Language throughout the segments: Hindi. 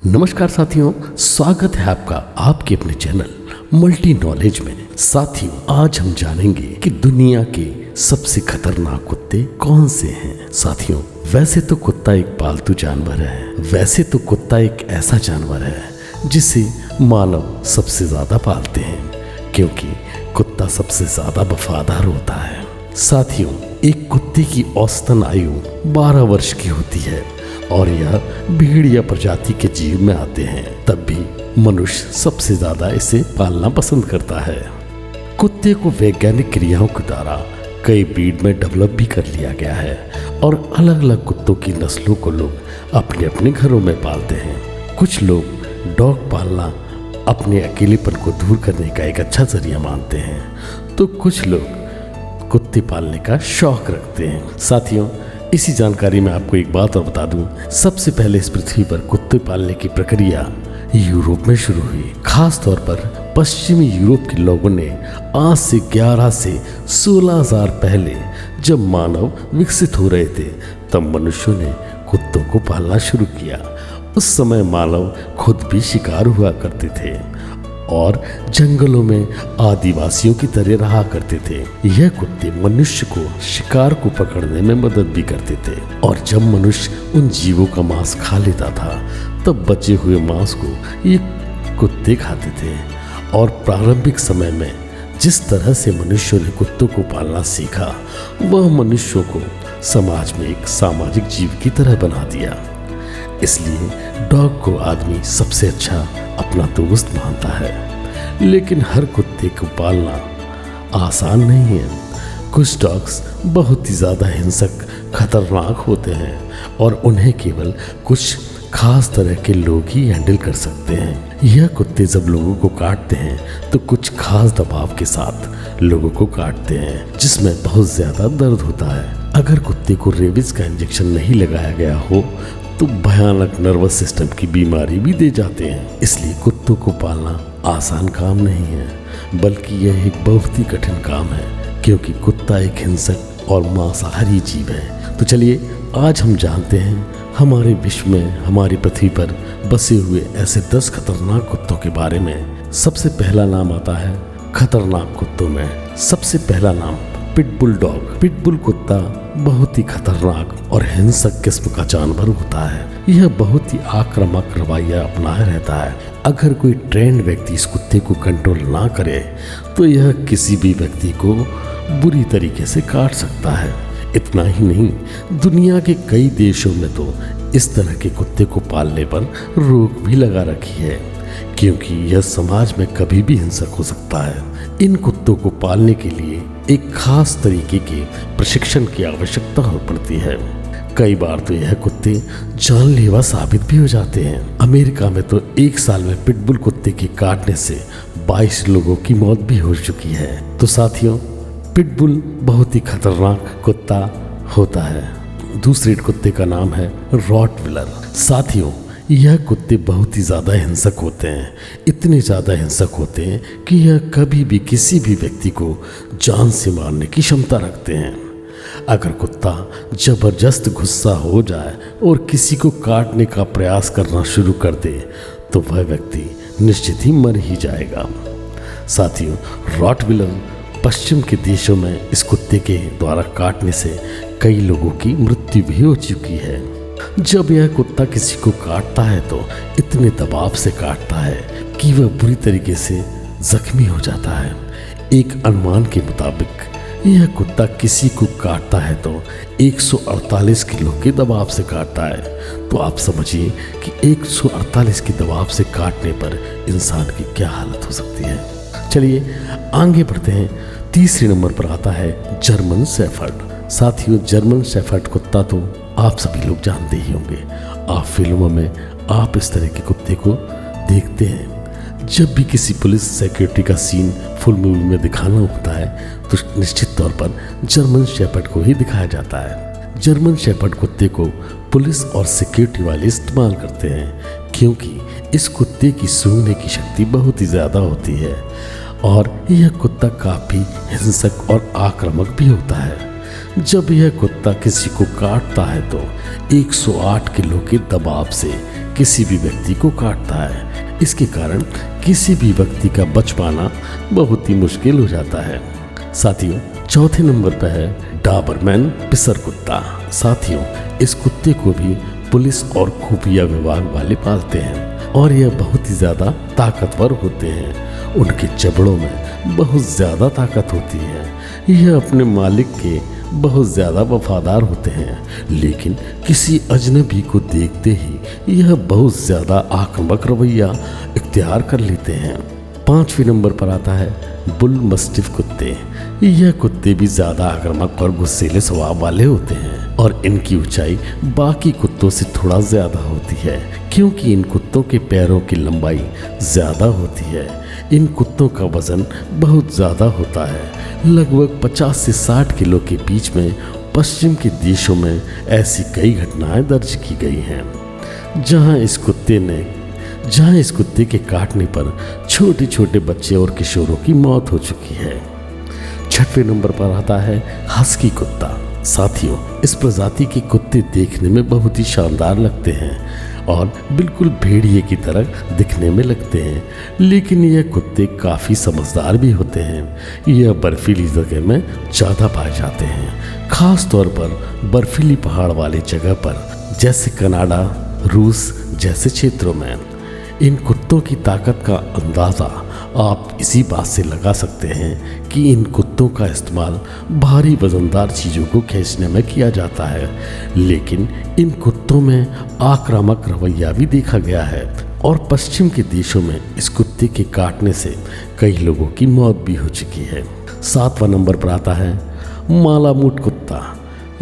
नमस्कार साथियों, स्वागत है आपका आपके अपने चैनल मल्टी नॉलेज में। साथियों, आज हम जानेंगे कि दुनिया के सबसे खतरनाक कुत्ते कौन से हैं। साथियों, वैसे तो कुत्ता एक पालतू जानवर है, वैसे तो कुत्ता एक ऐसा जानवर है जिसे मानव सबसे ज्यादा पालते हैं, क्योंकि कुत्ता सबसे ज्यादा वफादार होता है। साथियों, एक कुत्ते की औसतन आयु 12 वर्ष की होती है और यह भेड़िया प्रजाति के जीव में आते हैं। तब भी मनुष्य सबसे ज्यादा इसे पालना पसंद करता है। कुत्ते को वैज्ञानिक क्रियाओं के द्वारा कई ब्रीड में डेवलप भी कर लिया गया है और अलग अलग कुत्तों की नस्लों को लोग अपने अपने घरों में पालते हैं। कुछ लोग डॉग पालना अपने अकेलेपन को दूर करने का एक अच्छा जरिया मानते हैं, तो कुछ लोग कुत्ते पालने का शौक रखते हैं। साथियों, इसी जानकारी में आपको एक बात और बता दूं, सबसे पहले इस पृथ्वी पर कुत्ते पालने की प्रक्रिया यूरोप में शुरू हुई। खास तौर पर पश्चिमी यूरोप के लोगों ने आज से 11 से 16,000 पहले, जब मानव विकसित हो रहे थे, तब मनुष्यों ने कुत्तों को पालना शुरू किया। उस समय मानव खुद भी शिकार हुआ करते थे और जंगलों में आदिवासियों की तरह रहा करते थे। यह कुत्ते मनुष्य को शिकार को पकड़ने में मदद भी करते थे और जब मनुष्य उन जीवों का मांस खा लेता था, तब बचे हुए मांस को ये कुत्ते खाते थे। और प्रारंभिक समय में जिस तरह से मनुष्यों ने कुत्तों को पालना सीखा, वह मनुष्यों को समाज में एक सामाजिक जीव की तरह बना दिया। इसलिए डॉग को आदमी सबसे अच्छा अपना दोस्त मानता है। लेकिन हर कुत्ते को पालना आसान नहीं है। कुछ डॉग्स बहुत ही ज़्यादा हिंसक, खतरनाक होते हैं और उन्हें केवल कुछ खास तरह के लोग ही हैंडल कर सकते हैं। यह कुत्ते जब लोगों को काटते हैं तो कुछ खास दबाव के साथ लोगों को काटते हैं, जिसमें बहुत ज़्यादा दर्द होता है। अगर कुत्ते को रेबीज का इंजेक्शन नहीं लगाया गया हो तो भयानक नर्वस सिस्टम की बीमारी भी दे जाते हैं। इसलिए कुत्तों को पालना आसान काम नहीं है, बल्कि यह एक बहुत ही कठिन काम है, क्योंकि कुत्ता एक हिंसक और मांसाहारी जीव है। तो चलिए आज हम जानते हैं हमारे विश्व में, हमारी पृथ्वी पर बसे हुए ऐसे 10 खतरनाक कुत्तों के बारे में। सबसे पहला नाम आता है खतरनाक कुत्तों में। सबसे पहला नाम पिटबुल डॉग। पिटबुल कुत्ता बहुत ही खतरनाक और हिंसक किस्म का जानवर होता है। यह बहुत ही आक्रामक रवैया अपनाए रहता है। अगर कोई ट्रेंड व्यक्ति इस कुत्ते को कंट्रोल ना करे तो यह किसी भी व्यक्ति को बुरी तरीके से काट सकता है। इतना ही नहीं, दुनिया के कई देशों में तो इस तरह के कुत्ते को पालने पर रोक भी लगा रखी है, क्योंकि यह समाज में कभी भी हिंसक हो सकता है। इन कुत्तों को पालने के लिए एक खास तरीके के प्रशिक्षण की आवश्यकता हो पड़ती है। कई बार तो यह कुत्ते जानलेवा साबित भी हो जाते हैं। अमेरिका में तो एक साल में पिटबुल कुत्ते के काटने से 22 लोगों की मौत भी हो चुकी है। तो साथियों, पिटबुल बहुत ही खतरनाक कुत्ता होता है। दूसरे कुत्ते का नाम है रॉटविलर। साथियों, यह कुत्ते बहुत ही ज़्यादा हिंसक होते हैं। इतने ज़्यादा हिंसक होते हैं कि यह कभी भी किसी भी व्यक्ति को जान से मारने की क्षमता रखते हैं। अगर कुत्ता जबरदस्त गुस्सा हो जाए और किसी को काटने का प्रयास करना शुरू कर दे तो वह व्यक्ति निश्चित ही मर ही जाएगा। साथियों, रॉटविलर पश्चिम के देशों में इस कुत्ते के द्वारा काटने से कई लोगों की मृत्यु भी हो चुकी है। जब यह कुत्ता किसी को काटता है तो इतने दबाव से काटता है कि वह बुरी तरीके से जख्मी हो जाता है। एक अनुमान के मुताबिक यह कुत्ता किसी को काटता है तो 148 किलो के दबाव से काटता है। तो आप समझिए कि 148 के दबाव से काटने पर इंसान की क्या हालत हो सकती है। चलिए आगे बढ़ते हैं। तीसरे नंबर पर आता है जर्मन शेफर्ड। साथियों, जर्मन शेफर्ड कुत्ता तो आप सभी लोग जानते ही होंगे। आप फिल्मों में आप इस तरह के कुत्ते को देखते हैं। जब भी किसी पुलिस सिक्योरिटी का सीन फुल मूवी में दिखाना होता है तो निश्चित तौर पर जर्मन शेफर्ड को ही दिखाया जाता है। जर्मन शेफर्ड कुत्ते को पुलिस और सिक्योरिटी वाले इस्तेमाल करते हैं, क्योंकि इस कुत्ते की सूंघने की शक्ति बहुत ही ज़्यादा होती है और यह कुत्ता काफ़ी हिंसक और आक्रामक भी होता है। जब यह कुत्ता किसी को काटता है तो 108 किलो के दबाव से किसी भी व्यक्ति को काटता है। इसके कारण किसी भी व्यक्ति का बच पाना बहुत ही मुश्किल हो जाता है। साथियों, चौथे नंबर पर है डाबरमैन पिसर कुत्ता। साथियों, इस कुत्ते को भी पुलिस और खुफिया विभाग वाले पालते हैं और यह बहुत ही ज्यादा ताकतवर होते हैं। उनके जबड़ों में बहुत ज्यादा ताकत होती है। यह अपने मालिक के बहुत ज्यादा वफादार होते हैं, लेकिन किसी अजनबी को देखते ही यह बहुत ज्यादा आक्रामक रवैया इख्तियार कर लेते हैं। 5वें नंबर पर आता है बुल मस्टिफ कुत्ते। यह कुत्ते भी ज्यादा आक्रामक और गुस्सैले स्वभाव वाले होते हैं और इनकी ऊंचाई बाकी कुत्तों से थोड़ा ज्यादा होती है, क्योंकि इन कुत्तों के पैरों की लंबाई ज्यादा होती है। इन कुत्तों का वजन बहुत ज्यादा होता है, लगभग 50 से 60 किलो के बीच में। पश्चिम के देशों में ऐसी कई घटनाएं दर्ज की गई हैं जहां इस कुत्ते के काटने पर छोटे छोटे बच्चे और किशोरों की मौत हो चुकी है। 6वें नंबर पर आता है हस्की कुत्ता। साथियों, इस प्रजाति के कुत्ते देखने में बहुत ही शानदार लगते हैं और बिल्कुल भेड़िए की तरह दिखने में लगते हैं, लेकिन यह कुत्ते काफ़ी समझदार भी होते हैं। यह बर्फीली जगह में ज़्यादा पाए जाते हैं, खास तौर पर बर्फीली पहाड़ वाले जगह पर, जैसे कनाडा, रूस जैसे क्षेत्रों में। इन कुत्तों की ताकत का अंदाज़ा आप इसी बात से लगा सकते हैं कि इन कुत्तों का इस्तेमाल भारी वजनदार चीज़ों को खींचने में किया जाता है, लेकिन इन कुत्तों में आक्रामक रवैया भी देखा गया है और पश्चिम के देशों में इस कुत्ते के काटने से कई लोगों की मौत भी हो चुकी है। 7वां नंबर पर आता है मालामूट कुत्ता।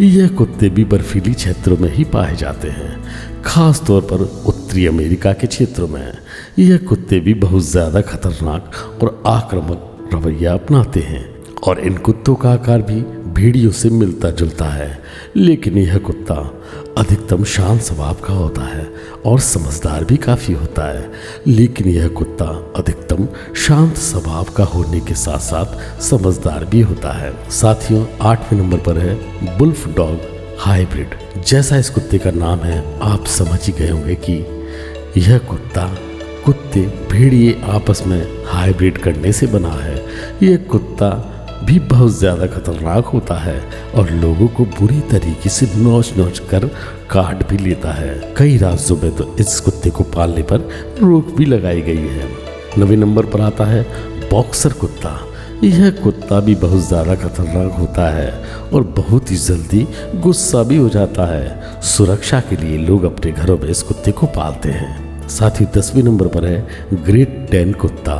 यह कुत्ते भी बर्फीली क्षेत्रों में ही पाए जाते हैं, खास तौर पर उत्तरी अमेरिका के क्षेत्रों में। यह कुत्ते भी बहुत ज़्यादा खतरनाक और आक्रामक रवैया अपनाते हैं और इन कुत्तों का आकार भी भेड़ियों से मिलता जुलता है, लेकिन यह कुत्ता अधिकतम शांत स्वभाव का होता है और समझदार भी काफ़ी होता है। लेकिन यह कुत्ता अधिकतम शांत स्वभाव का होने के साथ साथ समझदार भी होता है। साथियों, 8वें नंबर पर है बुल्फ डॉग हाइब्रिड। जैसा इस कुत्ते का नाम है, आप समझ ही गए होंगे कि यह कुत्ते भेड़िए आपस में हाइब्रिड करने से बना है। यह कुत्ता भी बहुत ज़्यादा खतरनाक होता है और लोगों को बुरी तरीके से नोच कर काट भी लेता है। कई राज्यों में तो इस कुत्ते को पालने पर रोक भी लगाई गई है। 9वें नंबर पर आता है बॉक्सर कुत्ता। यह कुत्ता भी बहुत ज़्यादा खतरनाक होता है और बहुत ही जल्दी गुस्सा भी हो जाता है। सुरक्षा के लिए लोग अपने घरों में इस कुत्ते को पालते हैं। साथ ही 10वें नंबर पर है ग्रेट डैन कुत्ता।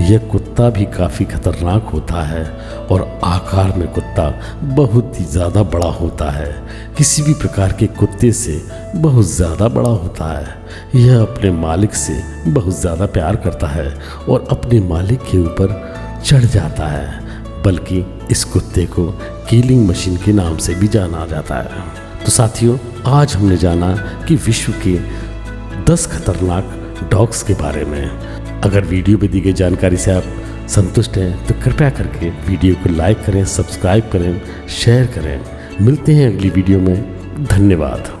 यह कुत्ता भी काफ़ी खतरनाक होता है और आकार में कुत्ता बहुत ही ज़्यादा बड़ा होता है, किसी भी प्रकार के कुत्ते से बहुत ज़्यादा बड़ा होता है। यह अपने मालिक से बहुत ज़्यादा प्यार करता है और अपने मालिक के ऊपर चढ़ जाता है, बल्कि इस कुत्ते को किलिंग मशीन के नाम से भी जाना जाता है। तो साथियों, आज हमने जाना कि विश्व के 10 खतरनाक डॉग्स के बारे में। अगर वीडियो में दी गई जानकारी से आप संतुष्ट हैं तो कृपया करके वीडियो को लाइक करें, सब्सक्राइब करें, शेयर करें। मिलते हैं अगली वीडियो में। धन्यवाद।